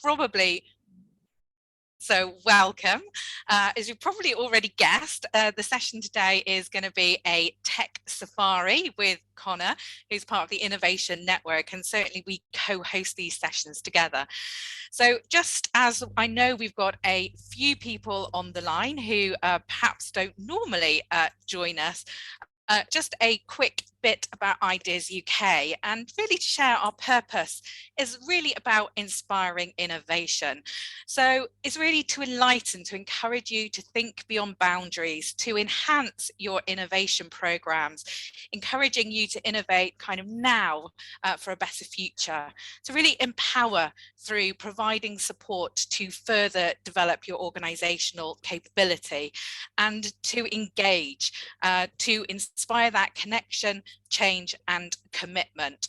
probably So welcome. As you've probably already guessed, the session today is going to be a tech safari with Connor, who's part of the Innovation Network, and certainly we co-host these sessions together. So just as I know we've got a few people on the line who perhaps don't normally join us, just a quick bit about Ideas UK, and really to share our purpose is really about inspiring innovation. So it's really to enlighten, to encourage you to think beyond boundaries, to enhance your innovation programs, encouraging you to innovate kind of now for a better future, to really empower through providing support to further develop your organizational capability, and to engage, to inspire that connection, change and commitment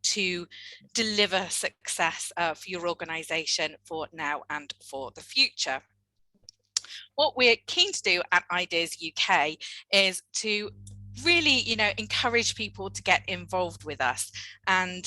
to deliver success for your organization for now and for the future. What we're keen to do at Ideas UK is to really, encourage people to get involved with us, and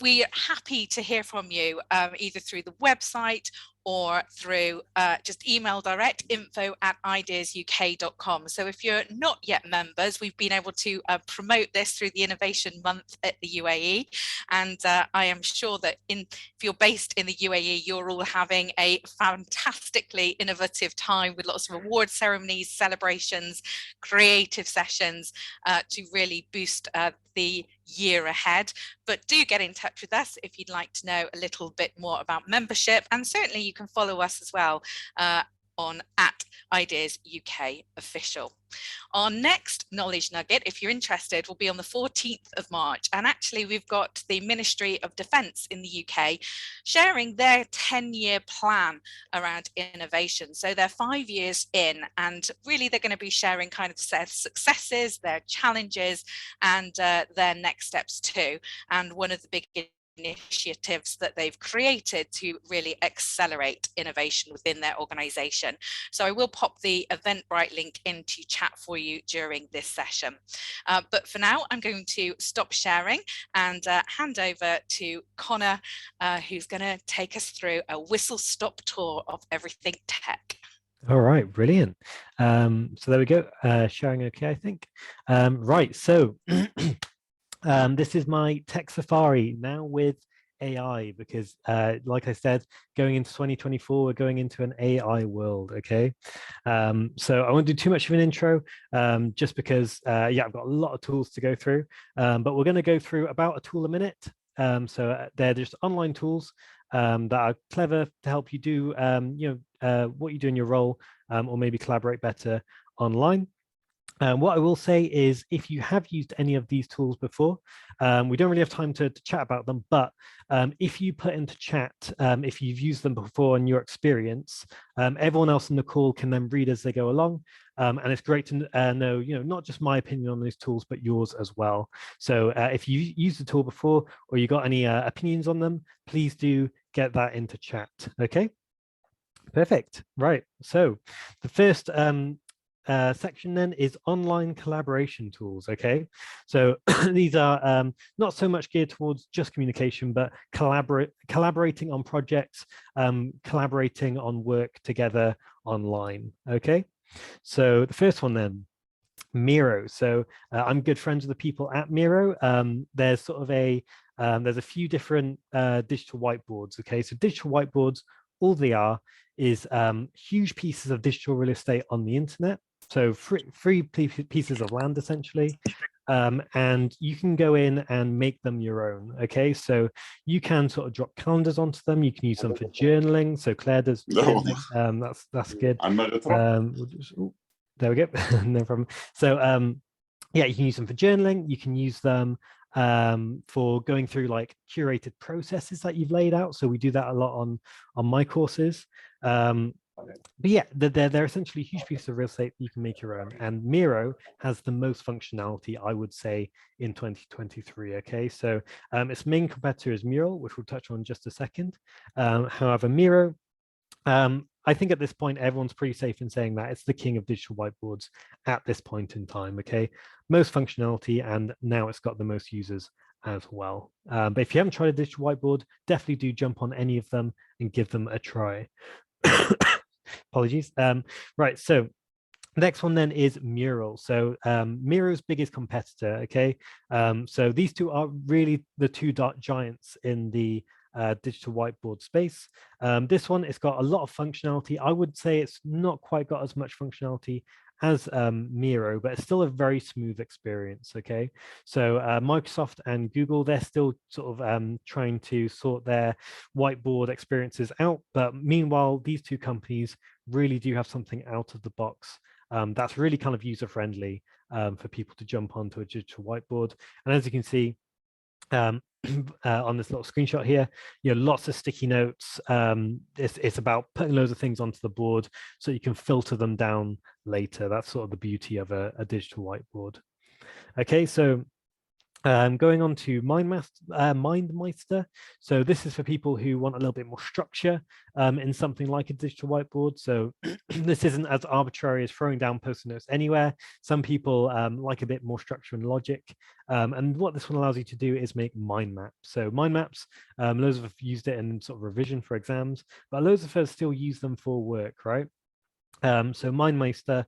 we're happy to hear from you either through the website or through just email direct info@ideasuk.com. So if you're not yet members, we've been able to promote this through the Innovation Month at the UAE, and I am sure that if you're based in the UAE, you're all having a fantastically innovative time with lots of award ceremonies, celebrations, creative sessions to really boost the year ahead. But do get in touch with us if you'd like to know a little bit more about membership, and certainly you can follow us as well on @ideasUK official. Our next knowledge nugget, if you're interested, will be on the 14th of March, and actually we've got the Ministry of Defence in the UK sharing their 10-year plan around innovation. So they're 5 years in, and really they're going to be sharing kind of their successes, their challenges, and their next steps too. And one of the big initiatives that they've created to really accelerate innovation within their organization. So I will pop the Eventbrite link into chat for you during this session. But for now, I'm going to stop sharing and hand over to Connor, who's going to take us through a whistle-stop tour of everything tech. All right, brilliant. So there we go. Sharing okay, I think. Right, so this is my tech safari now with AI, because like I said, going into 2024, we're going into an AI world, okay? So I won't do too much of an intro, just because, yeah, I've got a lot of tools to go through, but we're going to go through about a tool a minute. So they're just online tools that are clever to help you do, what you do in your role, or maybe collaborate better online. What I will say is, if you have used any of these tools before, we don't really have time to chat about them, but if you put into chat, if you've used them before in your experience, everyone else in the call can then read as they go along. And it's great to know, not just my opinion on these tools, but yours as well. So if you used the tool before, or you got any opinions on them, please do get that into chat. Okay, perfect. Right. So the first section then is online collaboration tools. Okay, so these are not so much geared towards just communication, but collaborating on projects, collaborating on work together online. Okay, so the first one then, Miro. So I'm good friends with the people at Miro. There's sort of there's a few different digital whiteboards. Okay, so digital whiteboards, all they are is huge pieces of digital real estate on the internet. So free pieces of land, essentially. And you can go in and make them your own. Okay, so you can sort of drop calendars onto them. You can use them for journaling. So Claire does journaling. That's good. There we go. No problem. So yeah, you can use them for journaling. You can use them for going through like curated processes that you've laid out. So we do that a lot on my courses. But yeah, they're essentially huge pieces of real estate that you can make your own. And Miro has the most functionality, I would say, in 2023. Okay, so its main competitor is Mural, which we'll touch on in just a second. However, Miro, I think at this point, everyone's pretty safe in saying that it's the king of digital whiteboards at this point in time. Okay, most functionality, and now it's got the most users as well. But if you haven't tried a digital whiteboard, definitely do jump on any of them and give them a try. Apologies. Right, so next one then is Mural. So Miro's biggest competitor, okay? So these two are really the two giants in the digital whiteboard space. This one, it's got a lot of functionality. I would say it's not quite got as much functionality as Miro, but it's still a very smooth experience, okay? So Microsoft and Google, they're still sort of trying to sort their whiteboard experiences out. But meanwhile, these two companies really do have something out of the box that's really kind of user-friendly for people to jump onto a digital whiteboard. And as you can see, on this little screenshot here, lots of sticky notes. It's about putting loads of things onto the board so you can filter them down later. That's sort of the beauty of a digital whiteboard. Okay, so going on to MindMeister. So this is for people who want a little bit more structure in something like a digital whiteboard. So this isn't as arbitrary as throwing down post-it notes anywhere. Some people like a bit more structure and logic. And what this one allows you to do is make mind maps. So mind maps, loads of us used it in sort of revision for exams, but loads of us still use them for work, right? So MindMeister,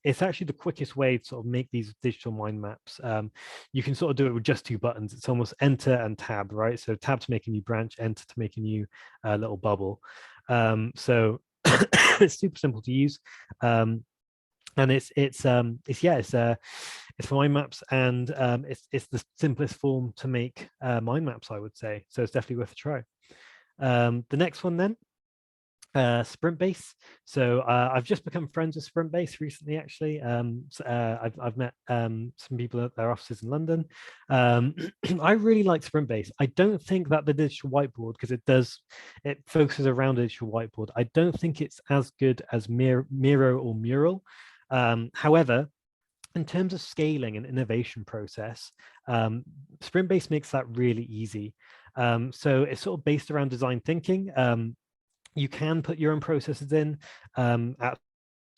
it's actually the quickest way to sort of make these digital mind maps. You can sort of do it with just two buttons. It's almost enter and tab, right? So tab to make a new branch, enter to make a new little bubble. So it's super simple to use. And it's for mind maps, and it's the simplest form to make mind maps, I would say. So it's definitely worth a try. The next one then, Sprint Base. So I've just become friends with Sprint Base recently, actually. I've met some people at their offices in London. I really like Sprint Base. I don't think that the digital whiteboard, because it focuses around a digital whiteboard, I don't think it's as good as Miro or Mural. However, in terms of scaling and innovation process, Sprint Base makes that really easy. So it's sort of based around design thinking. You can put your own processes in at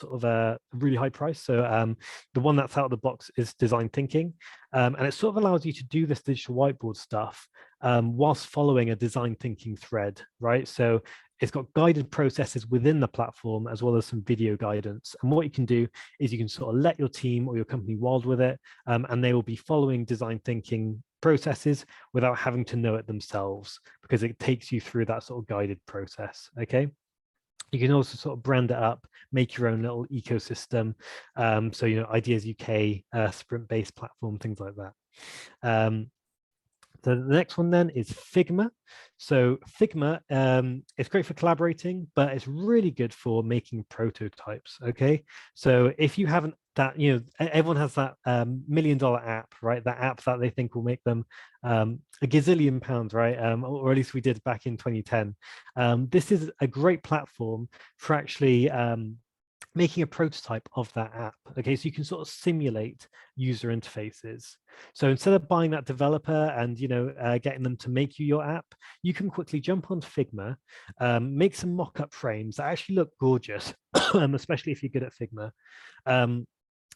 sort of a really high price. So the one that's out of the box is design thinking. And it sort of allows you to do this digital whiteboard stuff whilst following a design thinking thread, right? So it's got guided processes within the platform as well as some video guidance. And what you can do is you can sort of let your team or your company wild with it, and they will be following design thinking processes without having to know it themselves, because it takes you through that sort of guided process. Okay. You can also sort of brand it up, make your own little ecosystem. So, ideasUK, Sprint-based platform, things like that. So the next one then is Figma. So Figma, it's great for collaborating, but it's really good for making prototypes. Okay, so if you haven't everyone has that $1 million app, right? That app that they think will make them a gazillion pounds, right? Or at least we did back in 2010. This is a great platform for actually making a prototype of that app. Okay, so you can sort of simulate user interfaces. So instead of buying that developer and getting them to make you your app, you can quickly jump onto Figma, make some mock-up frames that actually look gorgeous, especially if you're good at Figma.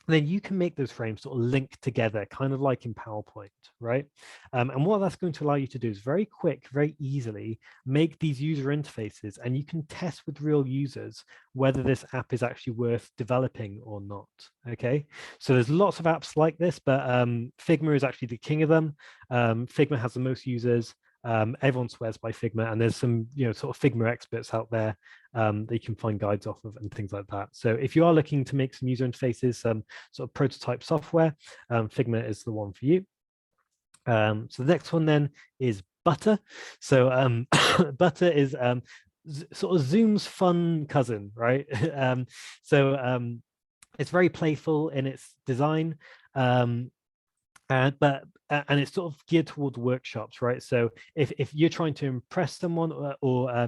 Then you can make those frames sort of link together, kind of like in PowerPoint, right? And what that's going to allow you to do is very quick, very easily make these user interfaces, and you can test with real users whether this app is actually worth developing or not, okay? So there's lots of apps like this, but Figma is actually the king of them. Figma has the most users. Everyone swears by Figma, and there's some sort of Figma experts out there that you can find guides off of and things like that. So if you are looking to make some user interfaces, some sort of prototype software, Figma is the one for you. So the next one then is Butter. So Butter is sort of Zoom's fun cousin, right? It's very playful in its design. And it's sort of geared towards workshops, right? So if you're trying to impress someone or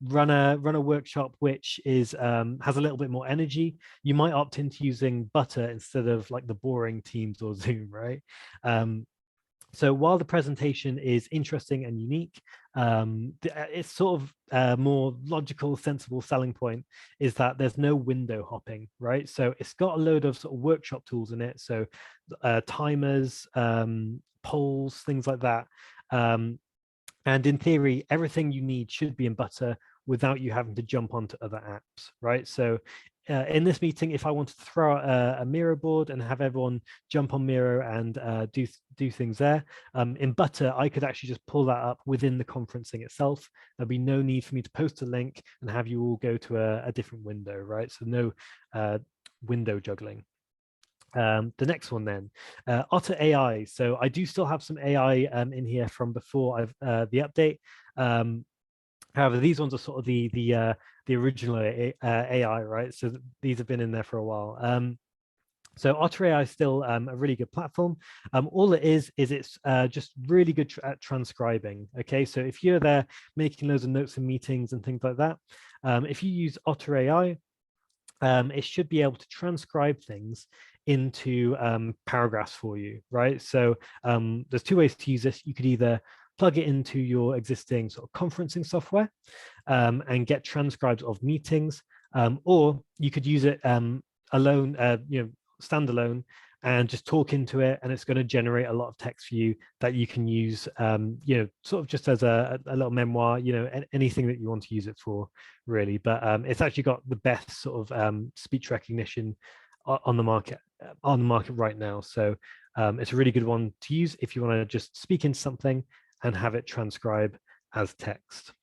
run a workshop which is has a little bit more energy, you might opt into using Butter instead of like the boring Teams or Zoom, right? So while the presentation is interesting and unique, it's sort of a more logical, sensible selling point is that there's no window hopping, right? So it's got a load of sort of workshop tools in it. So timers, polls, things like that. And in theory, everything you need should be in Butter without you having to jump onto other apps, right? So in this meeting, if I wanted to throw out a Miro board and have everyone jump on Miro and do things there, in Butter, I could actually just pull that up within the conferencing itself. There'll be no need for me to post a link and have you all go to a different window, right? So no window juggling. The next one then, Otter AI. So I do still have some AI in here from before the update. However, these ones are sort of the original AI, right? So these have been in there for a while. So Otter AI is still a really good platform. All it is it's just really good at transcribing. Okay, so if you're there making loads of notes in meetings and things like that, if you use Otter AI, it should be able to transcribe things into paragraphs for you, right? So there's two ways to use this. You could either plug it into your existing sort of conferencing software and get transcribes of meetings, or you could use it alone, standalone, and just talk into it, and it's going to generate a lot of text for you that you can use, sort of just as a little memoir, anything that you want to use it for, really. But it's actually got the best sort of speech recognition on the market right now. So it's a really good one to use if you want to just speak in something and have it transcribe as text.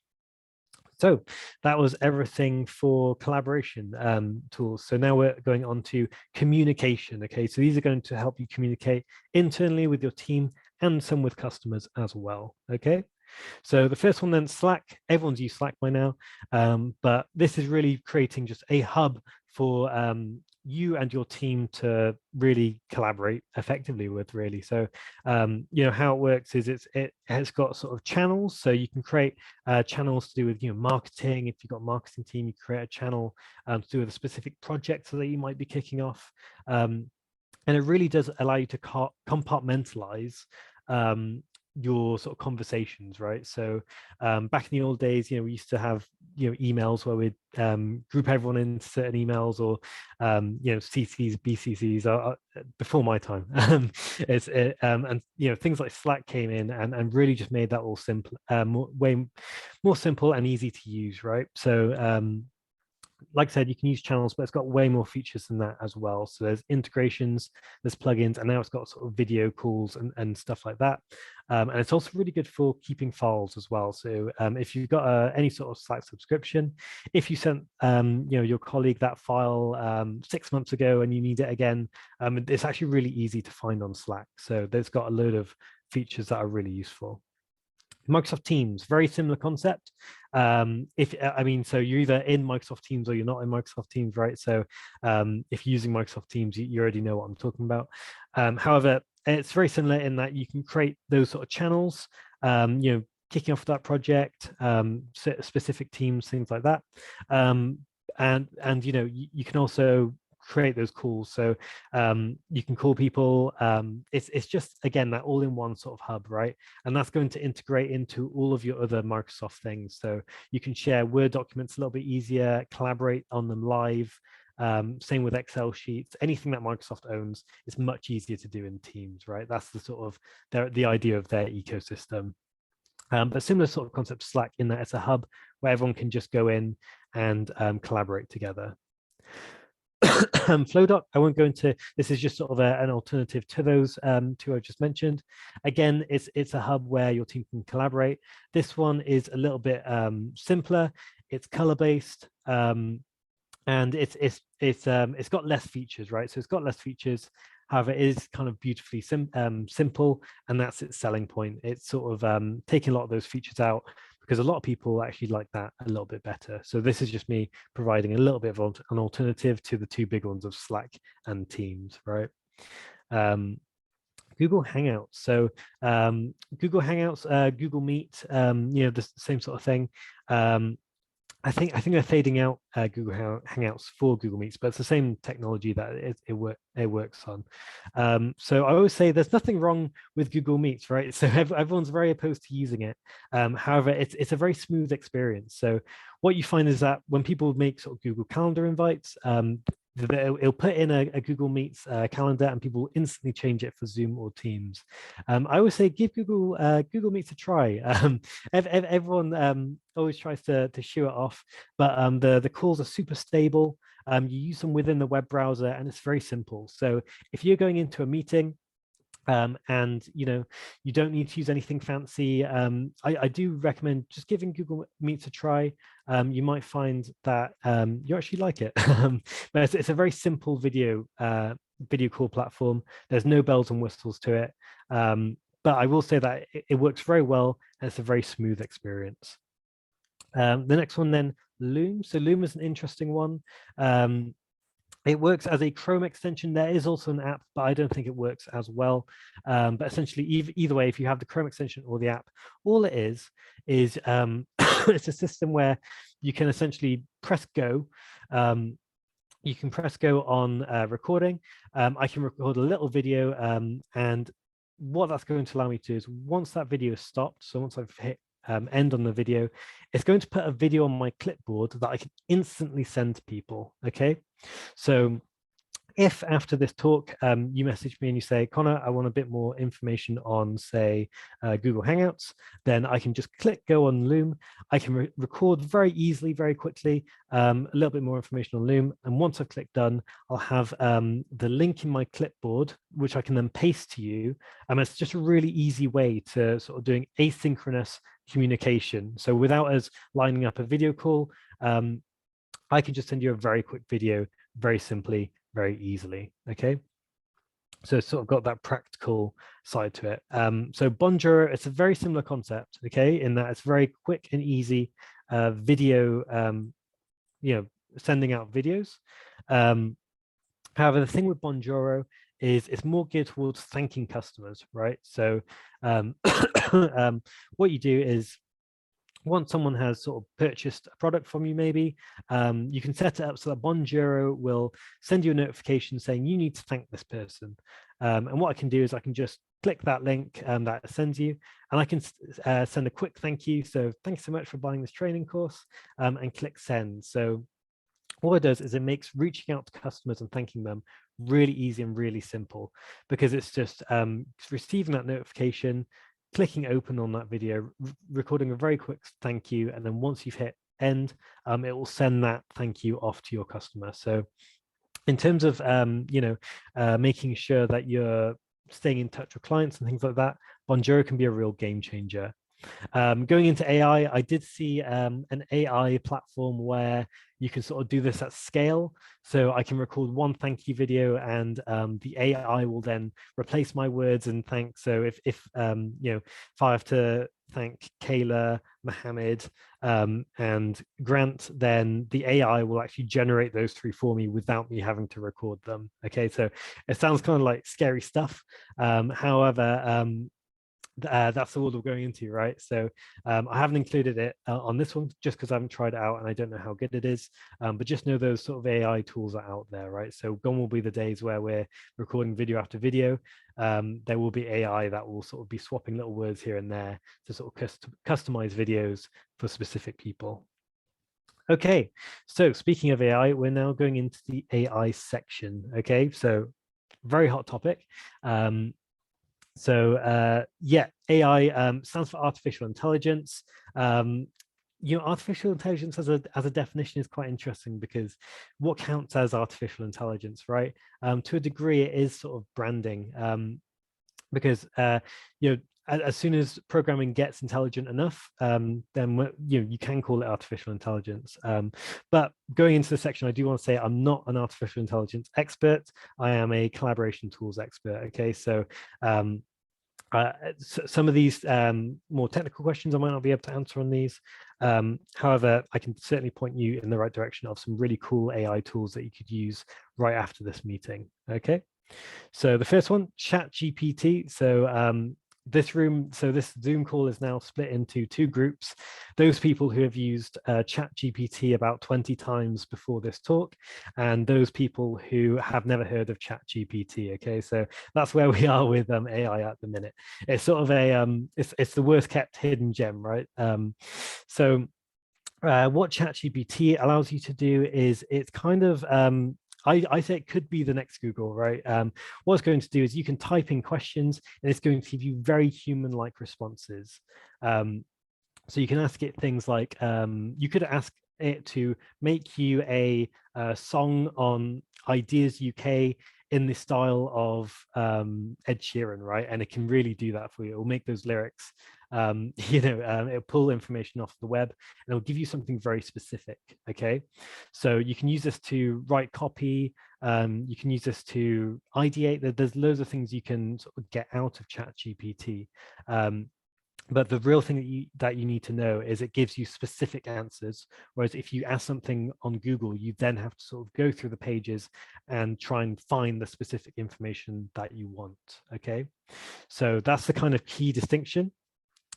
So that was everything for collaboration tools. So now we're going on to communication. Okay, so these are going to help you communicate internally with your team and some with customers as well. Okay, so the first one then, Slack. Everyone's used Slack by now, but this is really creating just a hub for you and your team to really collaborate effectively with, really. So how it works is it has got sort of channels, so you can create channels to do with marketing. If you've got a marketing team, you create a channel to do with a specific project that you might be kicking off, and it really does allow you to compartmentalize your sort of conversations, right? So back in the old days, we used to have emails where we'd group everyone into certain emails, or CCs, BCCs. Before my time, and things like Slack came in and really just made that all simple, way more simple and easy to use, right? So like I said, you can use channels, but it's got way more features than that as well. So there's integrations, there's plugins, and now it's got sort of video calls and stuff like that. And it's also really good for keeping files as well. So if you've got any sort of Slack subscription, if you sent your colleague that file 6 months ago and you need it again, it's actually really easy to find on Slack. So there's got a load of features that are really useful. Microsoft Teams, very similar concept. So you're either in Microsoft Teams or you're not in Microsoft Teams, right? So if you're using Microsoft Teams, you already know what I'm talking about. However, it's very similar in that you can create those sort of channels, kicking off that project, specific teams, things like that. And you can also create those calls, so you can call people. It's just, again, that all-in-one sort of hub, right? And that's going to integrate into all of your other Microsoft things, so you can share Word documents a little bit easier, collaborate on them live. Same with Excel sheets. Anything that Microsoft owns is much easier to do in Teams, right? That's the sort of the idea of their ecosystem. But similar sort of concept to Slack, in that it's a hub where everyone can just go in and collaborate together. Flowdoc, I won't go into. This is just sort of an alternative to those two I just mentioned. Again, it's a hub where your team can collaborate. This one is a little bit simpler. It's color based, and it's got less features, right? So it's got less features. However, it is kind of beautifully simple, and that's its selling point. It's sort of taking a lot of those features out, because a lot of people actually like that a little bit better. So this is just me providing a little bit of an alternative to the two big ones of Slack and Teams, right? Google Hangouts. So Google Hangouts, Google Meet, the same sort of thing. I think they're fading out Google Hangouts for Google Meets, but it's the same technology that it works on. So I always say there's nothing wrong with Google Meets, right? So everyone's very opposed to using it. However, it's a very smooth experience. So what you find is that when people make sort of Google Calendar invites, it'll put in a Google Meets calendar, and people will instantly change it for Zoom or Teams. I always say give Google Meets a try. Everyone always tries to shoo it off, but the calls are super stable. You use them within the web browser, and it's very simple. So if you're going into a meeting, and you don't need to use anything fancy, I do recommend just giving Google Meets a try. You might find that you actually like it. But it's a very simple video call platform. There's no bells and whistles to it, but I will say that it works very well, and it's a very smooth experience. The next one then, Loom. So Loom is an interesting one. It works as a Chrome extension. There is also an app, but I don't think it works as well. But essentially, either way, if you have the Chrome extension or the app, all it is it's a system where you can essentially press go. You can press go on recording. I can record a little video, and what that's going to allow me to do is once that video is stopped, so once I've hit end on the video, it's going to put a video on my clipboard that I can instantly send to people. Okay, so if after this talk you message me and you say, Connor, I want a bit more information on, say, Google Hangouts, then I can just click go on Loom. I can record very easily, very quickly, a little bit more information on Loom. And once I've clicked done, I'll have the link in my clipboard, which I can then paste to you. It's just a really easy way to sort of doing asynchronous communication. So without us lining up a video call, I can just send you a very quick video, very simply, very easily. Okay, so it's sort of got that practical side to it. So Bonjoro, it's a very similar concept, okay, in that it's very quick and easy video, sending out videos. However, the thing with Bonjoro is it's more geared towards thanking customers, right? So what you do is, once someone has sort of purchased a product from you, maybe, you can set it up so that Bonjoro will send you a notification saying you need to thank this person. And what I can do is I can just click that link that it sends you, and I can send a quick thank you. So thanks so much for buying this training course, and click send. So what it does is it makes reaching out to customers and thanking them really easy and really simple, because it's just receiving that notification, clicking open on that video, recording a very quick thank you, and then once you've hit end, it will send that thank you off to your customer. So in terms of making sure that you're staying in touch with clients and things like that, Bonjoro can be a real game changer. Going into AI, I did see an AI platform where you can sort of do this at scale. So I can record one thank you video, and the AI will then replace my words and thank. So if I have to thank Kayla, Mohammed, and Grant, then the AI will actually generate those three for me without me having to record them. Okay, so it sounds kind of like scary stuff. However, that's the world we're going into, right? So I haven't included it on this one just because I haven't tried it out and I don't know how good it is, but just know those sort of AI tools are out there, right? So gone will be the days where we're recording video after video. There will be AI that will sort of be swapping little words here and there to sort of customize videos for specific people. Okay, so speaking of AI, we're now going into the AI section. Okay, so very hot topic. Yeah, AI stands for artificial intelligence. Artificial intelligence as a definition is quite interesting, because what counts as artificial intelligence, right? To a degree, it is sort of branding, because as soon as programming gets intelligent enough, then you can call it artificial intelligence. But going into the section, I do want to say I'm not an artificial intelligence expert. I am a collaboration tools expert. Okay, so some of these more technical questions I might not be able to answer on these. However, I can certainly point you in the right direction of some really cool AI tools that you could use right after this meeting. Okay, so the first one, ChatGPT. So this room, so this Zoom call is now split into two groups. Those people who have used ChatGPT about 20 times before this talk, and those people who have never heard of ChatGPT. Okay, so that's where we are with AI at the minute. It's sort of a it's the worst kept hidden gem, right? So what ChatGPT allows you to do is it's kind of I say it could be the next Google, right? What it's going to do is you can type in questions and it's going to give you very human-like responses. So you can ask it things like, you could ask it to make you a song on Ideas UK in the style of Ed Sheeran, right? And it can really do that for you. It will make those lyrics. It'll pull information off the web and it'll give you something very specific. Okay, so you can use this to write copy. You can use this to ideate. There's loads of things you can sort of get out of ChatGPT. But the real thing that you need to know is it gives you specific answers. Whereas if you ask something on Google, you then have to sort of go through the pages and try and find the specific information that you want. Okay, so that's the kind of key distinction.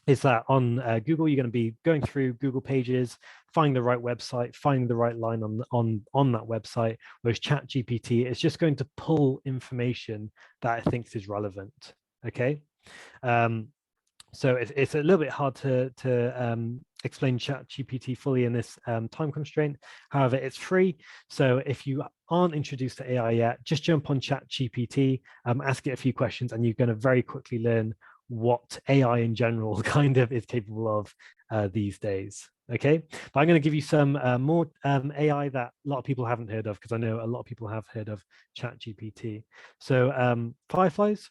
Is that on Google, you're going to be going through Google pages, finding the right website, finding the right line on that website, whereas ChatGPT is just going to pull information that it thinks is relevant. Okay. So it's a little bit hard to explain ChatGPT fully in this time constraint. However, it's free. So if you aren't introduced to AI yet, just jump on ChatGPT, ask it a few questions, and you're going to very quickly learn what AI in general kind of is capable of these days. Okay, but I'm going to give you some more AI that a lot of people haven't heard of, because I know a lot of people have heard of ChatGPT. So Fireflies,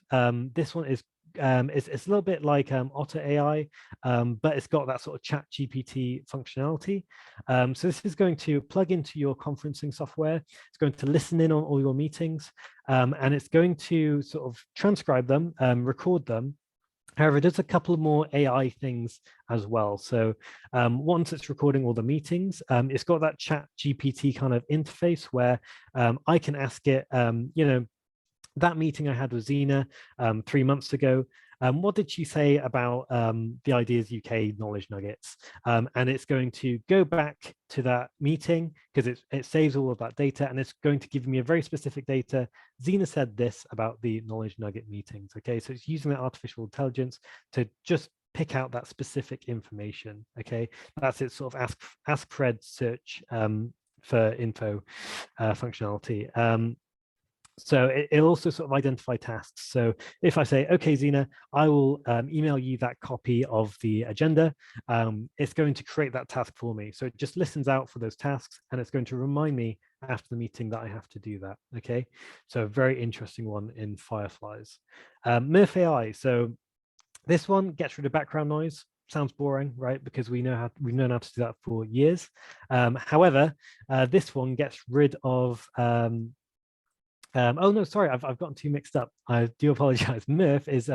this one is it's a little bit like Otter AI, but it's got that sort of ChatGPT functionality. So this is going to plug into your conferencing software. It's going to listen in on all your meetings, and it's going to sort of transcribe them, record them. However, there's a couple more AI things as well. So once it's recording all the meetings, it's got that ChatGPT kind of interface where I can ask it, that meeting I had with Zena 3 months ago, what did she say about the Ideas UK knowledge nuggets? And it's going to go back to that meeting because it saves all of that data, and it's going to give me a very specific data. Zena said this about the knowledge nugget meetings. Okay, so it's using that artificial intelligence to just pick out that specific information. Okay, that's its sort of ask Fred search for info functionality. So it'll also sort of identify tasks. So if I say, okay, Zena, I will email you that copy of the agenda, it's going to create that task for me. So it just listens out for those tasks, and it's going to remind me after the meeting that I have to do that. Okay, so a very interesting one in Fireflies. Murph AI. So this one gets rid of background noise. Sounds boring, right? Because we've known how to do that for years. However, this one gets rid of oh no, sorry, I've gotten too mixed up. I do apologize. Murph is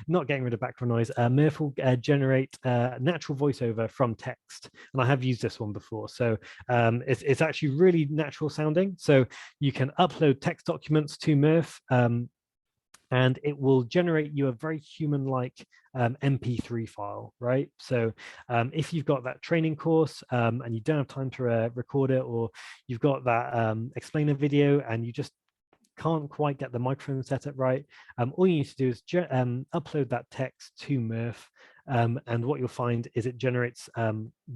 not getting rid of background noise. Murph will generate natural voiceover from text, and I have used this one before. So it's actually really natural sounding. So you can upload text documents to Murph, and it will generate you a very human-like MP3 file, right? So if you've got that training course and you don't have time to record it, or you've got that explainer video and you just can't quite get the microphone set up right, all you need to do is upload that text to Murph, and what you'll find is it generates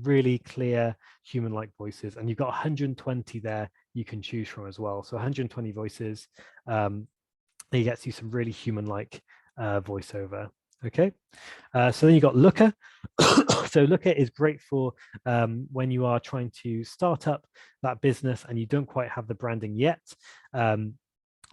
really clear human-like voices, and you've got 120 there you can choose from as well. So 120 voices, it gets you some really human-like voiceover. Okay, so then you got Looker. So Looker is great for when you are trying to start up that business and you don't quite have the branding yet.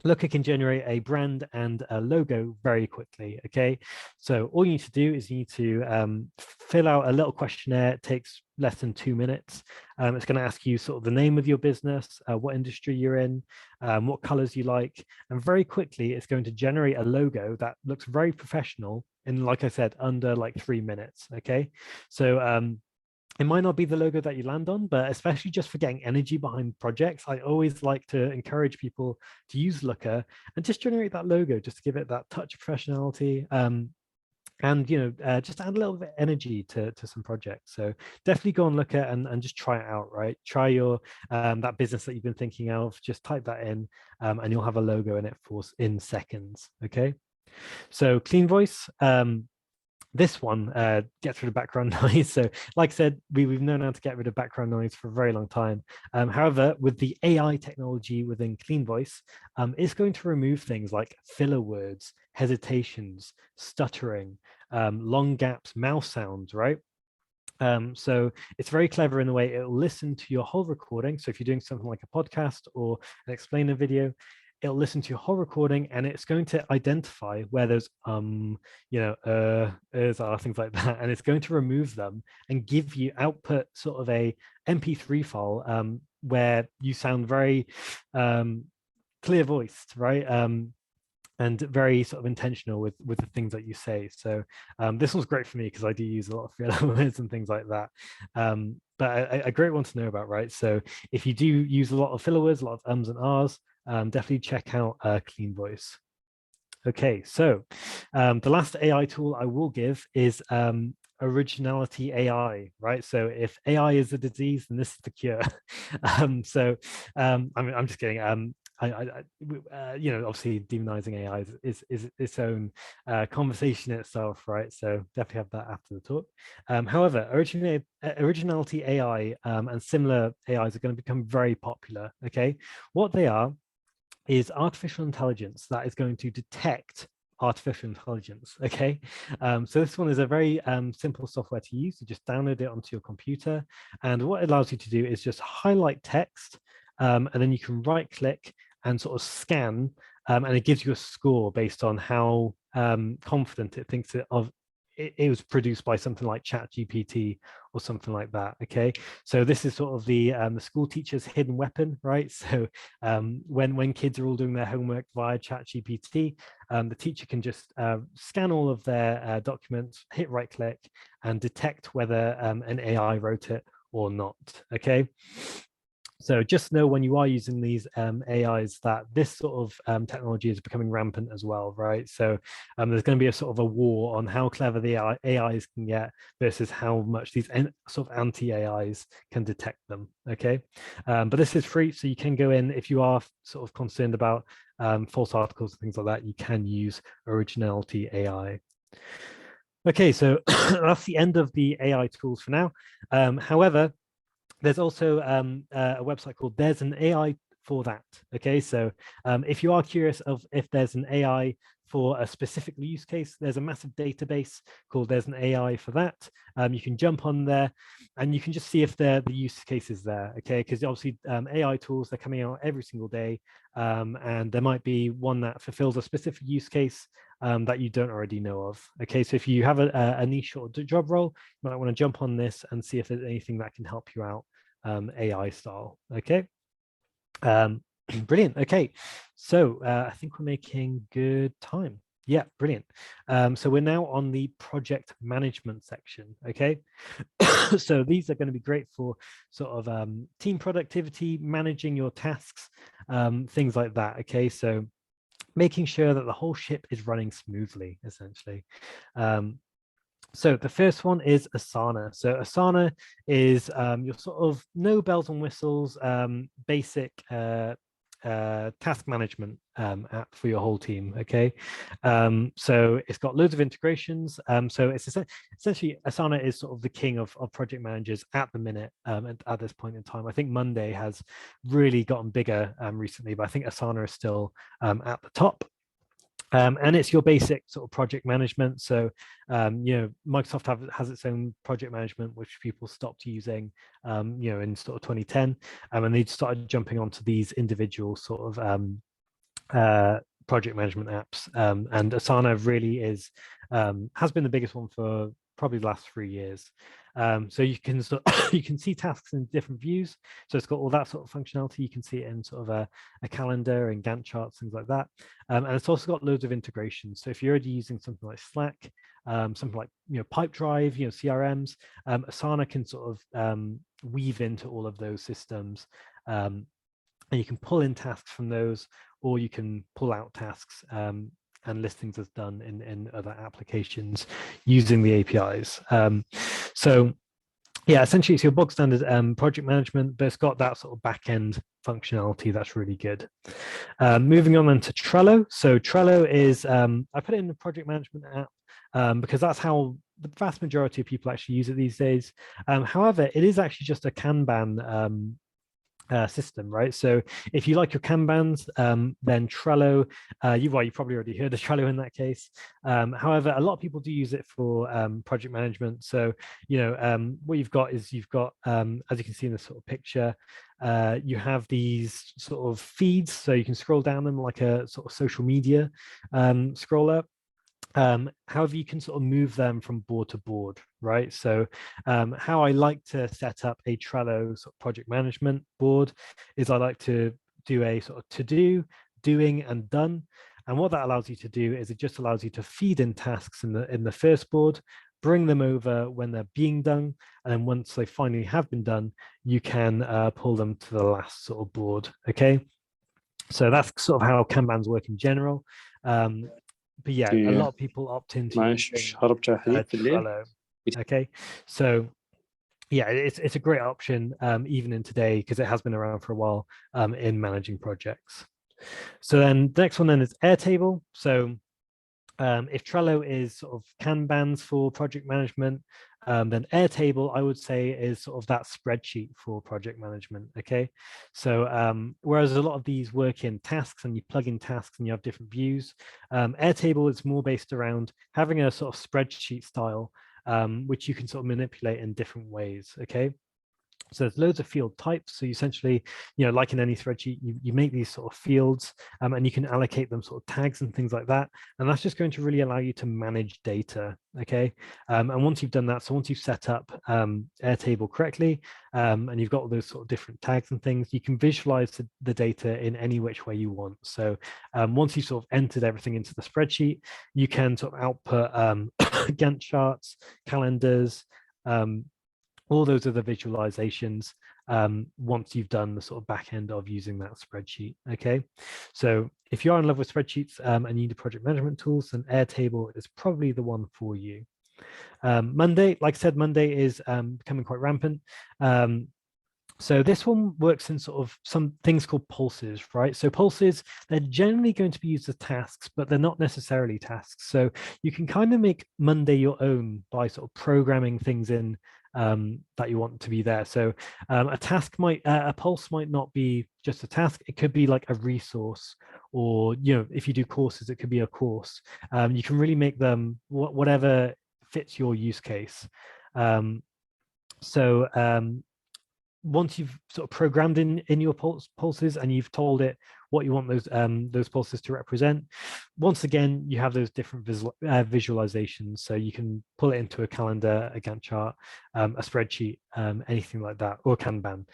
Looker can generate a brand and a logo very quickly. Okay, so all you need to do is you need to fill out a little questionnaire. It takes less than 2 minutes. It's going to ask you sort of the name of your business, what industry you're in, what colors you like, and very quickly it's going to generate a logo that looks very professional in, like I said, under like 3 minutes. Okay, so it might not be the logo that you land on, but especially just for getting energy behind projects, I always like to encourage people to use Looker and just generate that logo, just to give it that touch of professionality. and just add a little bit of energy to some projects. So definitely go and look at and just try it out, right? Try your that business that you've been thinking of, just type that in, and you'll have a logo in it in seconds. Okay, so clean voice, this one gets rid of background noise. So like I said, we've known how to get rid of background noise for a very long time. However, with the AI technology within Clean Voice, it's going to remove things like filler words, hesitations, stuttering, long gaps, mouth sounds, right? So it's very clever in the way it'll listen to your whole recording. So if you're doing something like a podcast or an explainer video, it'll listen to your whole recording, and it's going to identify where those are, things like that, and it's going to remove them and give you output sort of a MP3 file where you sound very clear voiced, right? And very sort of intentional with the things that you say. So this was great for me because I do use a lot of filler words and things like that. But a great one to know about, right? So if you do use a lot of filler words, a lot of ums and ahs, definitely check out Clean Voice. Okay, so the last AI tool I will give is originality AI, right? So if AI is a disease, then this is the cure. I'm just kidding. Obviously demonizing AI is its own conversation itself, right? So definitely have that after the talk. However, originality AI and similar AIs are going to become very popular. Okay, what they are is artificial intelligence that is going to detect artificial intelligence. Okay, so this one is a very simple software to use. You just download it onto your computer, and what it allows you to do is just highlight text, and then you can right click and sort of scan, and it gives you a score based on how confident it thinks it was produced by something like ChatGPT or something like that. Okay, so this is sort of the school teacher's hidden weapon, right? So when kids are all doing their homework via ChatGPT, the teacher can just scan all of their documents, hit right click, and detect whether an AI wrote it or not. Okay. So just know when you are using these AIs that this sort of technology is becoming rampant as well, right? So there's going to be a sort of a war on how clever the AIs can get versus how much these sort of anti-AIs can detect them, okay? But this is free, so you can go in if you are sort of concerned about false articles and things like that, you can use Originality AI. Okay, so that's the end of the AI tools for now. However, there's also a website called There's an AI for That. Okay, so if you are curious of if there's an AI for a specific use case, there's a massive database called There's an AI for That. You can jump on there and you can just see if the use case is there. Okay, because obviously AI tools, they're coming out every single day, and there might be one that fulfills a specific use case that you don't already know of. Okay, so if you have a niche or job role, you might want to jump on this and see if there's anything that can help you out AI style. Okay, brilliant. Okay, so I think we're making good time. Yeah, brilliant. So we're now on the project management section. Okay, so these are going to be great for sort of team productivity, managing your tasks, things like that. Okay, so making sure that the whole ship is running smoothly, essentially. So the first one is Asana. So Asana is your sort of no bells and whistles, basic task management app for your whole team. Okay, so it's got loads of integrations. So it's essentially Asana is sort of the king of project managers at the minute. At this point in time, I think Monday has really gotten bigger recently, but I think Asana is still at the top. And it's your basic sort of project management. So, Microsoft has its own project management, which people stopped using, in sort of 2010. And they started jumping onto these individual sort of project management apps. And Asana really has been the biggest one for probably the last 3 years. So you can you can see tasks in different views. So it's got all that sort of functionality. You can see it in sort of a calendar and Gantt charts, things like that. And it's also got loads of integrations. So if you're already using something like Slack, something like Pipedrive, CRMs, Asana can sort of weave into all of those systems. And you can pull in tasks from those, or you can pull out tasks and listings as done in other applications using the APIs. So yeah, essentially it's your bog standard project management, but it's got that sort of back end functionality that's really good. Moving on then to Trello. So Trello is, I put it in the project management app because that's how the vast majority of people actually use it these days. However, it is actually just a Kanban system, right? So if you like your Kanbans, then Trello, you probably already heard of Trello in that case. However, a lot of people do use it for project management. So, what you've got is you've got, as you can see in the sort of picture, you have these sort of feeds, so you can scroll down them like a sort of social media scroller. However, you can sort of move them from board to board, right? So how I like to set up a Trello sort of project management board is I like to do a sort of to-do, doing, and done. And what that allows you to do is it just allows you to feed in tasks in the first board, bring them over when they're being done, and then once they finally have been done, you can pull them to the last sort of board, okay? So that's sort of how Kanbans work in general. But yeah, a lot of people opt into using Trello. Okay, so yeah, it's a great option even in today because it has been around for a while in managing projects. So then the next one then is Airtable. So if Trello is sort of Kanbans for project management, then Airtable, I would say, is sort of that spreadsheet for project management, okay? So whereas a lot of these work in tasks and you plug in tasks and you have different views, Airtable is more based around having a sort of spreadsheet style, which you can sort of manipulate in different ways, okay? So there's loads of field types. So you essentially, like in any spreadsheet, you make these sort of fields and you can allocate them sort of tags and things like that. And that's just going to really allow you to manage data. Okay. And once you've done that, so once you've set up Airtable correctly, and you've got all those sort of different tags and things, you can visualize the data in any which way you want. So once you've sort of entered everything into the spreadsheet, you can sort of output Gantt charts, calendars, all those other visualizations once you've done the sort of back end of using that spreadsheet. Okay, so if you're in love with spreadsheets and you need a project management tools, then Airtable is probably the one for you. Monday, like I said, Monday is becoming quite rampant. So this one works in sort of some things called pulses, right? So pulses, they're generally going to be used as tasks, but they're not necessarily tasks. So you can kind of make Monday your own by sort of programming things in that you want to be there. So a pulse might not be just a task. It could be like a resource, or, if you do courses, it could be a course. You can really make them whatever fits your use case. Once you've sort of programmed in your pulses and you've told it what you want those pulses to represent, once again you have those different visualizations. So you can pull it into a calendar, a Gantt chart, a spreadsheet, anything like that, or Kanban.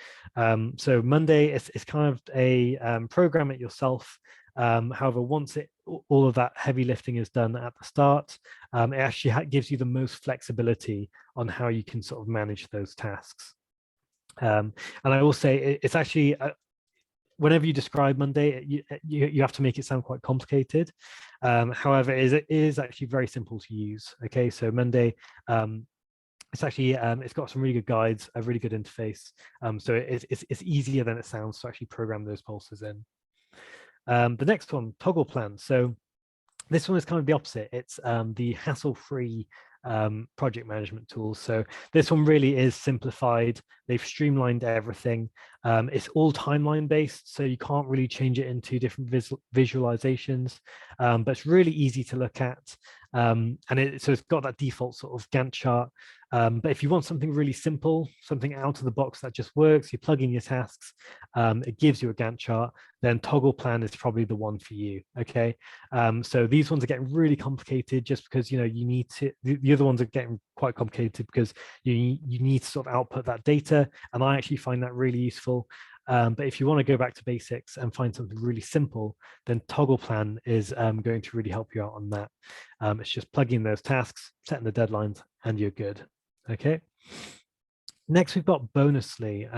So Monday is kind of a program it yourself. However, once all of that heavy lifting is done at the start, it actually gives you the most flexibility on how you can sort of manage those tasks. And I will say it's actually whenever you describe Monday, you have to make it sound quite complicated. However, it is actually very simple to use. Okay, so Monday, it's actually it's got some really good guides, a really good interface. So it's easier than it sounds to actually program those pulses in. The next one, Toggle Plan. So this one is kind of the opposite. It's the hassle-free project management tools. So this one really is simplified. They've streamlined everything. It's all timeline based, so you can't really change it into different visualizations, but it's really easy to look at. And so it's got that default sort of Gantt chart. But if you want something really simple, something out of the box that just works, you plug in your tasks, it gives you a Gantt chart, then Toggle Plan is probably the one for you. Okay. So these ones are getting really complicated just because, you need to, the other ones are getting quite complicated because you need to sort of output that data. And I actually find that really useful. But if you want to go back to basics and find something really simple, then Toggle Plan is going to really help you out on that. It's just plugging in those tasks, setting the deadlines, and you're good. Okay. Next, we've got Bonusly.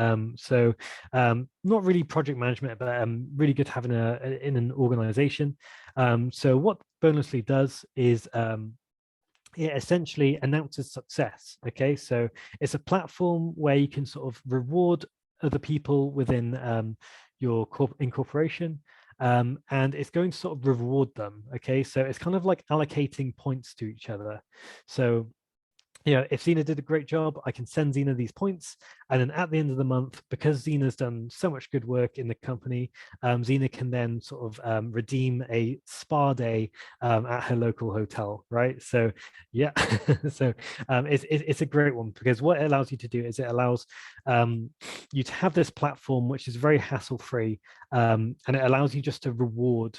Not really project management, but really good having in an organization. So what Bonusly does is it essentially announces success. Okay, so it's a platform where you can sort of reward other people within your incorporation, and it's going to sort of reward them. Okay, so it's kind of like allocating points to each other. So if Zena did a great job, I can send Zena these points. And then at the end of the month, because Zena's done so much good work in the company, Zena can then sort of redeem a spa day at her local hotel, right? So, yeah, so it's a great one, because what it allows you to do is it allows you to have this platform which is very hassle-free, and it allows you just to reward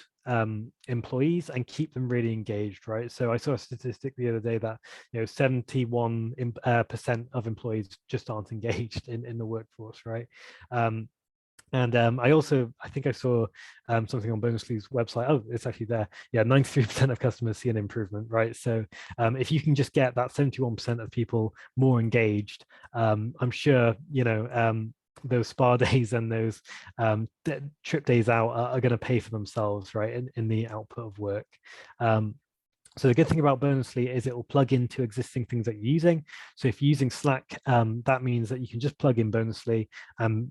employees and keep them really engaged, right? So I saw a statistic the other day that 71% of employees just aren't engaged in the workforce, right? I think I saw something on Bonusly's website. Oh, it's actually there. Yeah, 93% of customers see an improvement, right? So if you can just get that 71% of people more engaged, I'm sure, those spa days and those trip days out are going to pay for themselves, right, in the output of work. So the good thing about Bonusly is it will plug into existing things that you're using. So if you're using Slack, that means that you can just plug in Bonusly, and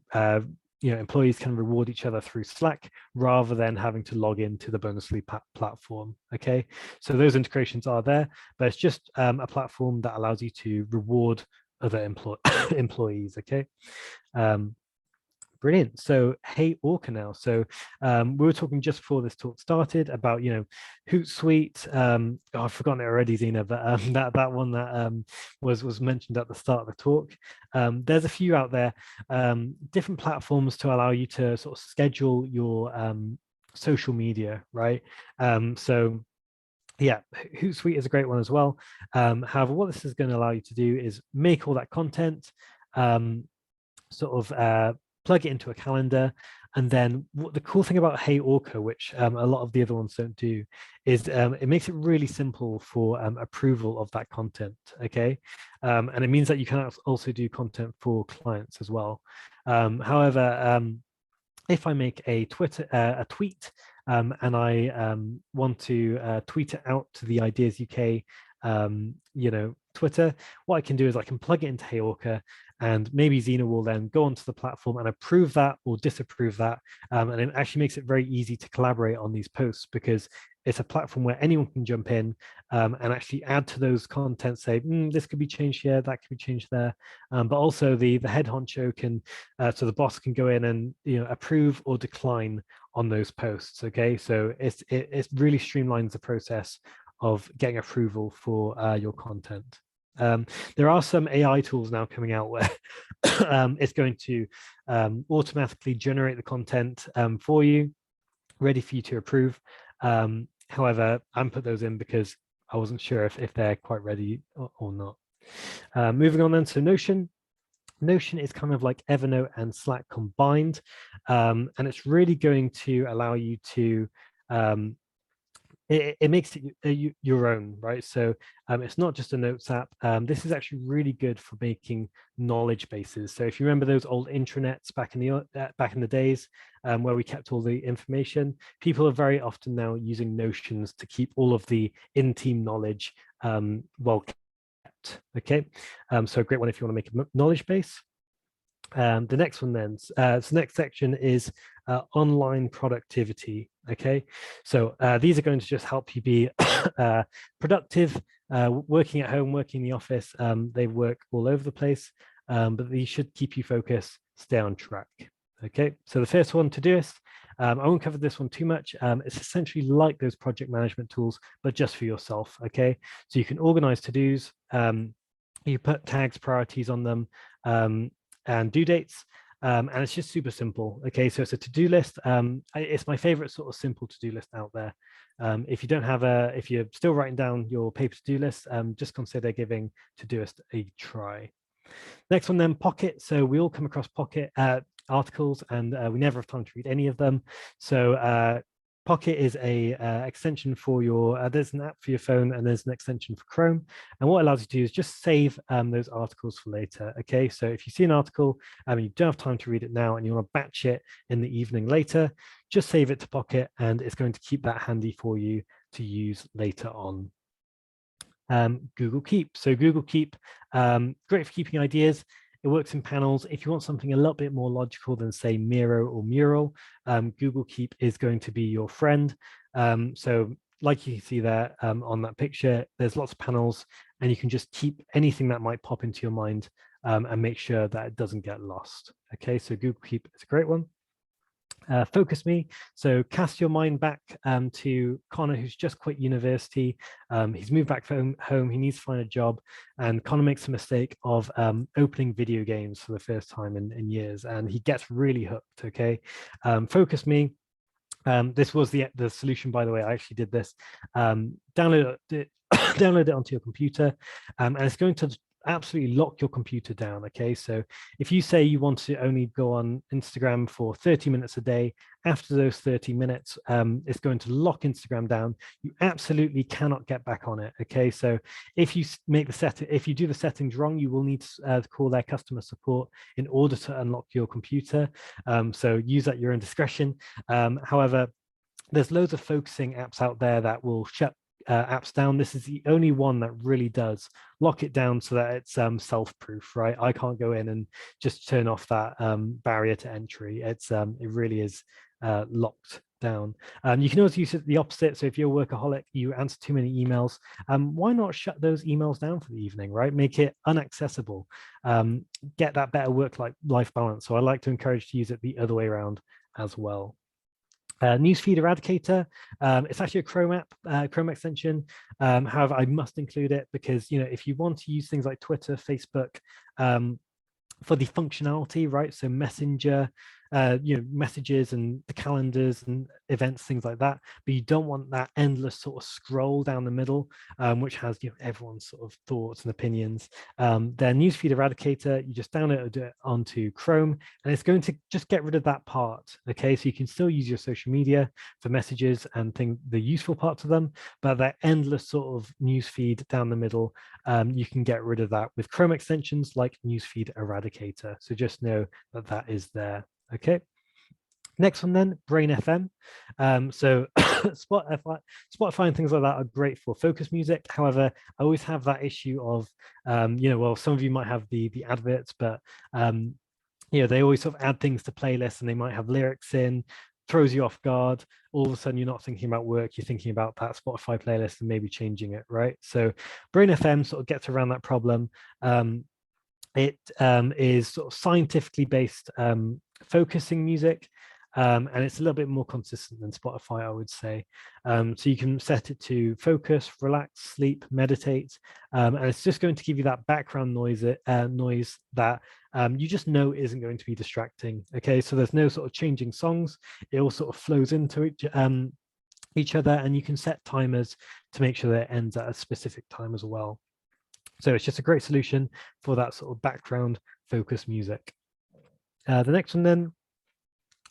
employees can reward each other through Slack rather than having to log into the Bonusly platform. Okay, so those integrations are there, but it's just a platform that allows you to reward other employees. Okay. Brilliant. So, hey, Orca now. So we were talking just before this talk started about, Hootsuite. I've forgotten it already, Zena, but that one that was mentioned at the start of the talk. There's a few out there, different platforms to allow you to sort of schedule your social media, right? So yeah, Hootsuite is a great one as well. However, what this is going to allow you to do is make all that content, sort of plug it into a calendar. And then the cool thing about Hey Orca, which a lot of the other ones don't do, is it makes it really simple for approval of that content. Okay, and it means that you can also do content for clients as well. However, if I make a tweet, and I want to tweet it out to the ideasUK Twitter, what I can do is I can plug it into Hey Orca, and maybe Zena will then go onto the platform and approve that or disapprove that. And it actually makes it very easy to collaborate on these posts, because it's a platform where anyone can jump in and actually add to those content, say, this could be changed here, that could be changed there. But also the head honcho can, so the boss can go in and approve or decline on those posts. Okay, so it really streamlines the process of getting approval for your content. There are some AI tools now coming out where it's going to automatically generate the content for you, ready for you to approve. However, I haven't put those in because I wasn't sure if they're quite ready or not. Moving on then to Notion. Notion is kind of like Evernote and Slack combined, and it's really going to allow you to it makes it your own, right? So it's not just a notes app. This is actually really good for making knowledge bases. So if you remember those old intranets back in the days where we kept all the information, people are very often now using Notions to keep all of the in-team knowledge well kept. Okay, so a great one if you want to make a knowledge base. The next one then, so the next section is online productivity. Okay, so these are going to just help you be productive, working at home, working in the office. They work all over the place, but these should keep you focused, stay on track. Okay, so the first one, Todoist. I won't cover this one too much. It's essentially like those project management tools, but just for yourself. Okay, so you can organize to-dos. You put tags, priorities on them, and due dates. And it's just super simple. Okay, so it's a to-do list. It's my favorite sort of simple to-do list out there. If you don't have if you're still writing down your paper to-do list, just consider giving Todoist a try. Next one then, Pocket. So we all come across Pocket articles, and we never have time to read any of them. So Pocket is a extension for your, there's an app for your phone, and there's an extension for Chrome. And what it allows you to do is just save those articles for later. Okay, so if you see an article and you don't have time to read it now and you want to batch it in the evening later, just save it to Pocket, and it's going to keep that handy for you to use later on. Google Keep. So Google Keep, great for keeping ideas. It works in panels. If you want something a little bit more logical than, say, Miro or Mural, Google Keep is going to be your friend. So like you can see there on that picture, there's lots of panels, and you can just keep anything that might pop into your mind and make sure that it doesn't get lost. Okay, so Google Keep is a great one. Focus Me. So cast your mind back to Connor, who's just quit university. He's moved back home. He needs to find a job. And Connor makes the mistake of opening video games for the first time in years. And he gets really hooked, okay? Focus Me. This was the solution, by the way. I actually did this. Download it, download it onto your computer. And it's going to absolutely lock your computer down. Okay, so if you say you want to only go on Instagram for 30 minutes a day, after those 30 minutes, it's going to lock Instagram down. You absolutely cannot get back on it. Okay, so if you make the if you do the settings wrong, you will need to call their customer support in order to unlock your computer. So use at your own discretion. However, there's loads of focusing apps out there that will shut apps down. This is the only one that really does lock it down so that it's self-proof, right? I can't go in and just turn off that barrier to entry. It really is locked down. You can also use it the opposite. So if you're a workaholic, you answer too many emails, why not shut those emails down for the evening, right? Make it unaccessible. Get that better work-life balance. So I like to encourage to use it the other way around as well. Newsfeed Eradicator, it's actually a Chrome app, Chrome extension. However, I must include it because, you know, if you want to use things like Twitter, Facebook, for the functionality, right? So Messenger, you know, messages and the calendars and events, things like that. But you don't want that endless sort of scroll down the middle, which has, you know, everyone's sort of thoughts and opinions. Their Newsfeed Eradicator, you just download it onto Chrome, and it's going to just get rid of that part. Okay, so you can still use your social media for messages and the useful parts of them, but that endless sort of newsfeed down the middle, you can get rid of that with Chrome extensions like Newsfeed Eradicator. So just know that that is there. Okay. Next one then, Brain FM. So Spotify and things like that are great for focus music. However, I always have that issue of, you know, well, some of you might have the adverts, but you know, they always sort of add things to playlists, and they might have lyrics in, throws you off guard. All of a sudden, you're not thinking about work, you're thinking about that Spotify playlist and maybe changing it, right? So Brain FM sort of gets around that problem. It is sort of scientifically based focusing music, and it's a little bit more consistent than Spotify, I would say. So you can set it to focus, relax, sleep, meditate, and it's just going to give you that background noise that you just know isn't going to be distracting. Okay, so there's no sort of changing songs. It all sort of flows into each other, and you can set timers to make sure that it ends at a specific time as well. So it's just a great solution for that sort of background focus music. The next one then,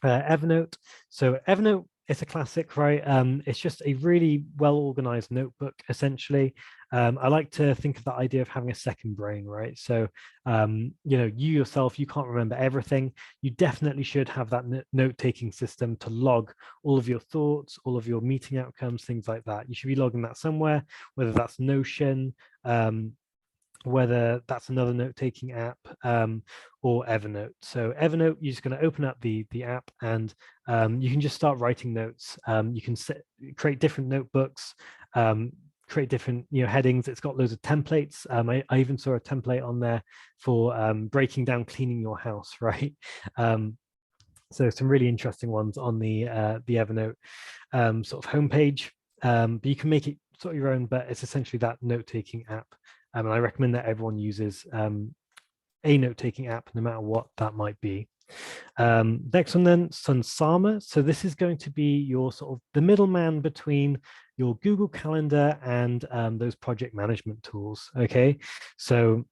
Evernote. So Evernote is a classic, right? It's just a really well-organized notebook, essentially. I like to think of the idea of having a second brain, right? So, you know, you yourself, you can't remember everything. You definitely should have that note-taking system to log all of your thoughts, all of your meeting outcomes, things like that. You should be logging that somewhere, whether that's Notion, whether that's another note-taking app, or Evernote. So Evernote, you're just going to open up the app, and you can just start writing notes. You can create different notebooks, create different, you know, headings. It's got loads of templates. I even saw a template on there for breaking down cleaning your house, right? So some really interesting ones on the Evernote sort of homepage. But you can make it sort of your own, but it's essentially that note-taking app. And I recommend that everyone uses a note-taking app, no matter what that might be. Next one then, Sunsama. So this is going to be your sort of the middleman between your Google Calendar and those project management tools. Okay, so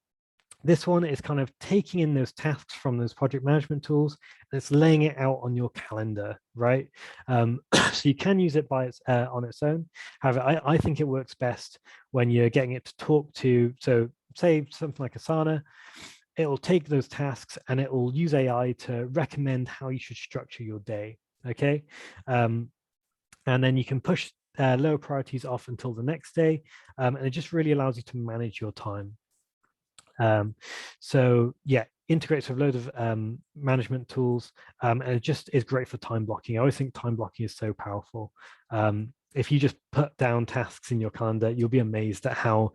this one is kind of taking in those tasks from those project management tools, and it's laying it out on your calendar, right? So you can use it on its own. However, I think it works best when you're getting it to talk to, so say something like Asana, it will take those tasks and it will use AI to recommend how you should structure your day, okay? And then you can push lower priorities off until the next day, and it just really allows you to manage your time. So yeah, integrates with a load of management tools, and it just is great for time blocking. I always think time blocking is so powerful. If you just put down tasks in your calendar, you'll be amazed at how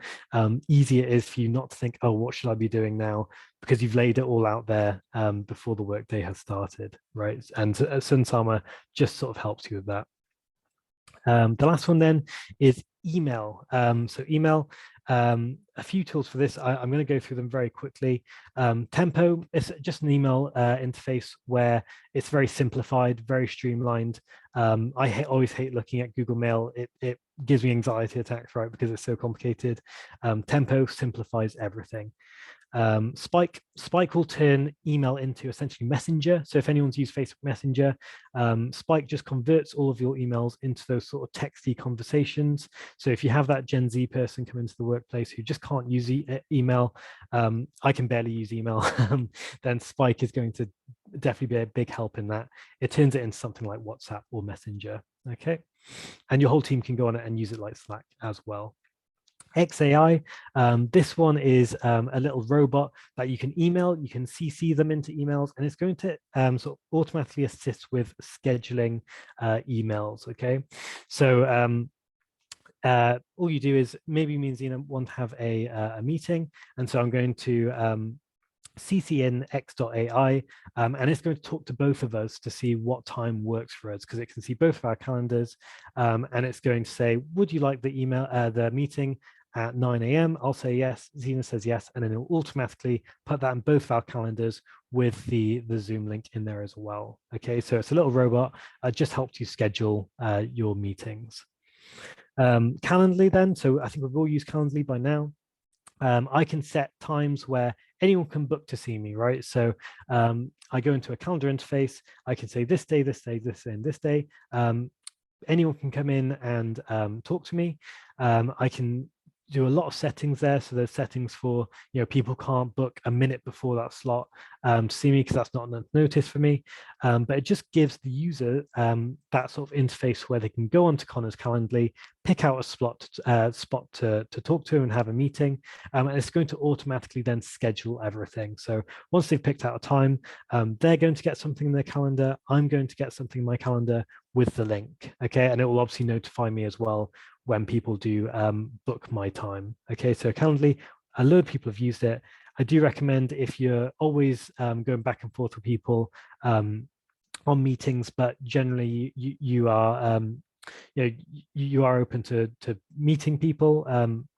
easy it is for you not to think, oh, what should I be doing now? Because you've laid it all out there before the workday has started, right? And Sunsama just sort of helps you with that. The last one then is email. So email, a few tools for this. I'm going to go through them very quickly. Tempo is just an email interface where it's very simplified, very streamlined. I always hate looking at Google Mail. It gives me anxiety attacks, right, because it's so complicated. Tempo simplifies everything. Spike will turn email into essentially Messenger. So if anyone's used Facebook Messenger, Spike just converts all of your emails into those sort of texty conversations. So if you have that Gen Z person come into the workplace who just can't use email, I can barely use email, then Spike is going to definitely be a big help in that. It turns it into something like WhatsApp or Messenger, okay? And your whole team can go on it and use it like Slack as well. XAI, this one is a little robot that you can email, you can CC them into emails, and it's going to sort of automatically assist with scheduling emails, okay? So all you do is maybe means you want to have a meeting, and so I'm going to CC in x.ai, and it's going to talk to both of us to see what time works for us, because it can see both of our calendars, and it's going to say, would you like the the meeting at 9 a.m. I'll say yes, Zena says yes, and then it'll automatically put that in both of our calendars with the Zoom link in there as well. Okay, so it's a little robot, just helps you schedule your meetings. Calendly then, so I think we've all used Calendly by now. I can set times where anyone can book to see me, right? So I go into a calendar interface, I can say this day, this day, this day, and this day. Anyone can come in and talk to me. I can do a lot of settings there. So there's settings for, people can't book a minute before that slot to see me because that's not enough notice for me. But it just gives the user that sort of interface where they can go onto Connor's Calendly, pick out a spot to talk to and have a meeting. And it's going to automatically then schedule everything. So once they've picked out a time, they're going to get something in their calendar. I'm going to get something in my calendar with the link. Okay. And it will obviously notify me as well when people do book my time. Okay, so Calendly, a load of people have used it. I do recommend, if you're always going back and forth with people on meetings, but generally you are you are open to meeting people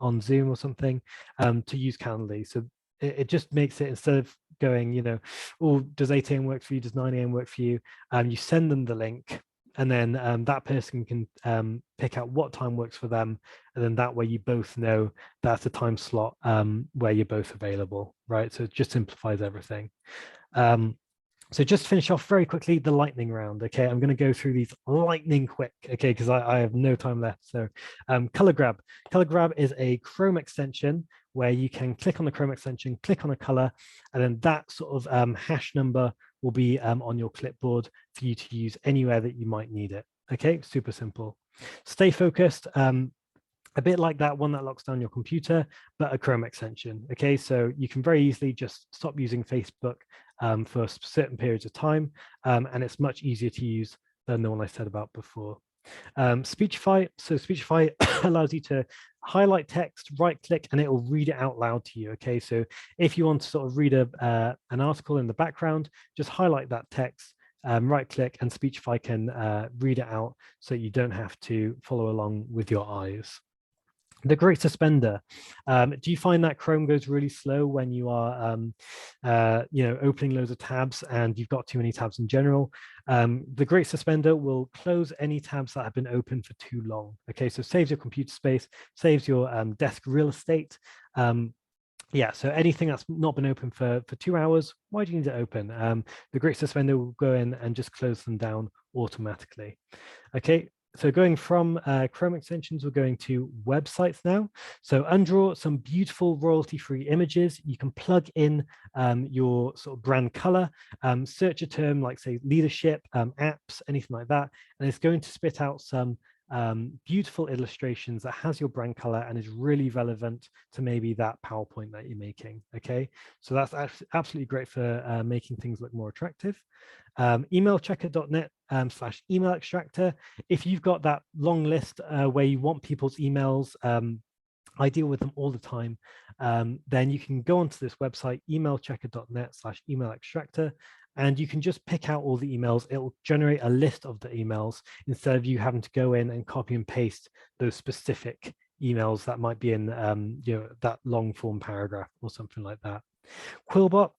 on Zoom or something, to use Calendly. So it just makes it, instead of going, oh, does 8 a.m. work for you? Does 9 a.m. work for you? You send them the link, and then that person can pick out what time works for them, and then that way you both know that's a time slot where you're both available, right? So it just simplifies everything. So just to finish off very quickly, the lightning round. Okay, I'm going to go through these lightning quick, okay, because I have no time left. So color grab. Color grab is a Chrome extension where you can click on the Chrome extension, click on a color, and then that sort of hash number will be on your clipboard for you to use anywhere that you might need it. Okay, super simple. Stay focused. A bit like that one that locks down your computer, but a Chrome extension. Okay, so you can very easily just stop using Facebook for certain periods of time, and it's much easier to use than the one I said about before. Speechify, so Speechify allows you to highlight text, right click, and it will read it out loud to you. Okay, so if you want to sort of read an article in the background, just highlight that text, right click, and Speechify can read it out so you don't have to follow along with your eyes. The great suspender. Do you find that Chrome goes really slow when you are opening loads of tabs and you've got too many tabs in general? The great suspender will close any tabs that have been open for too long. Okay, so saves your computer space, saves your desk real estate. Yeah, so anything that's not been open for 2 hours, why do you need it open? The great suspender will go in and just close them down automatically. Okay, so going from Chrome extensions, we're going to websites now. So Undraw, some beautiful royalty-free images. You can plug in your sort of brand color, search a term like, say, leadership, apps, anything like that, and it's going to spit out some beautiful illustrations that has your brand color and is really relevant to maybe that PowerPoint that you're making. Okay, so that's absolutely great for making things look more attractive. Emailchecker.net /email extractor. If you've got that long list where you want people's emails, I deal with them all the time, then you can go onto this website, emailchecker.net /email extractor, and you can just pick out all the emails. It will generate a list of the emails instead of you having to go in and copy and paste those specific emails that might be in that long form paragraph or something like that. Quillbot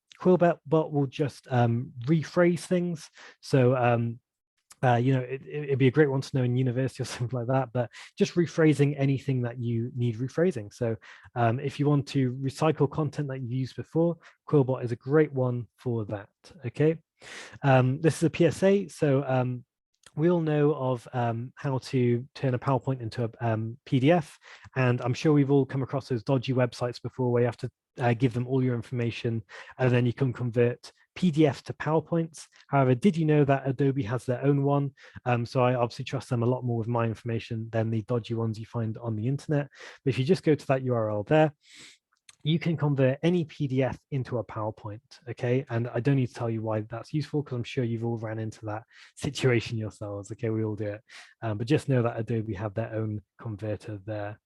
will just rephrase things. So it'd be a great one to know in university or something like that, but just rephrasing anything that you need rephrasing. So if you want to recycle content that you've used before, Quillbot is a great one for that. Okay, this is a PSA. So we all know of how to turn a PowerPoint into a PDF, and I'm sure we've all come across those dodgy websites before where you have to give them all your information and then you can convert PDFs to PowerPoints. However, did you know that Adobe has their own one? So I obviously trust them a lot more with my information than the dodgy ones you find on the internet. But if you just go to that URL there, you can convert any PDF into a PowerPoint, okay? And I don't need to tell you why that's useful because I'm sure you've all ran into that situation yourselves, okay? We all do it. But just know that Adobe have their own converter there.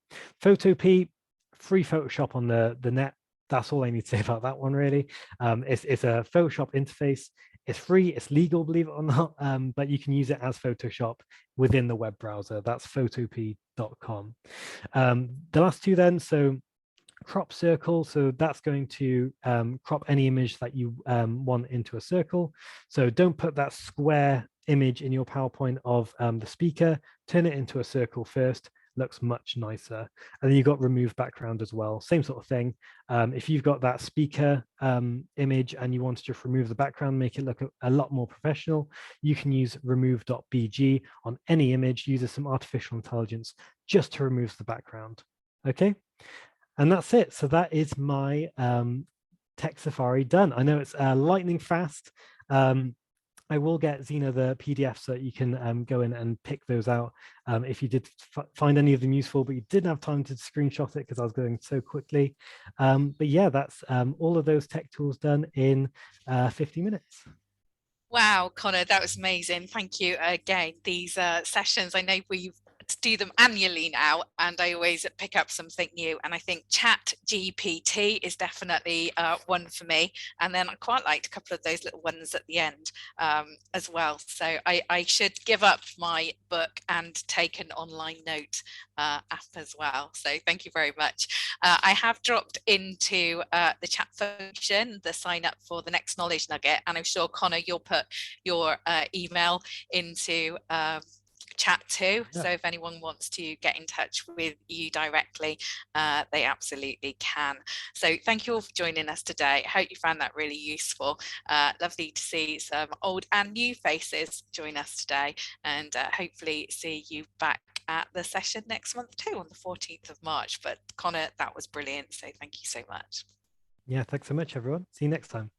Photopea, free Photoshop on the net. That's all I need to say about that one, really. It's a Photoshop interface. It's free, it's legal, believe it or not, but you can use it as Photoshop within the web browser. That's photopea.com. The last two then, so crop circle, so that's going to crop any image that you want into a circle. So don't put that square image in your PowerPoint of the speaker, turn it into a circle first, looks much nicer. And then you've got remove background as well, same sort of thing. If you've got that speaker image and you want to just remove the background, make it look a lot more professional, you can use remove.bg on any image, uses some artificial intelligence just to remove the background. Okay. And that's it. So that is my Tech Safari done. I know it's lightning fast. I will get Zena the PDF so that you can go in and pick those out if you did find any of them useful, but you didn't have time to screenshot it because I was going so quickly. But yeah, that's all of those tech tools done in 50 minutes. Wow, Connor, that was amazing. Thank you again. These sessions, I know we do them annually now, and I always pick up something new. And I think Chat GPT is definitely one for me. And then I quite liked a couple of those little ones at the end as well. So I should give up my book and take an online note app as well. So thank you very much. I have dropped into the chat function the sign up for the next Knowledge Nugget, and I'm sure Connor, you'll put your email into chat too. Yeah. So if anyone wants to get in touch with you directly, they absolutely can. So thank you all for joining us today. I hope you found that really useful. Lovely to see some old and new faces join us today, and hopefully see you back at the session next month too, on the 14th of March. But Connor, that was brilliant. So thank you so much. Yeah, thanks so much, everyone. See you next time.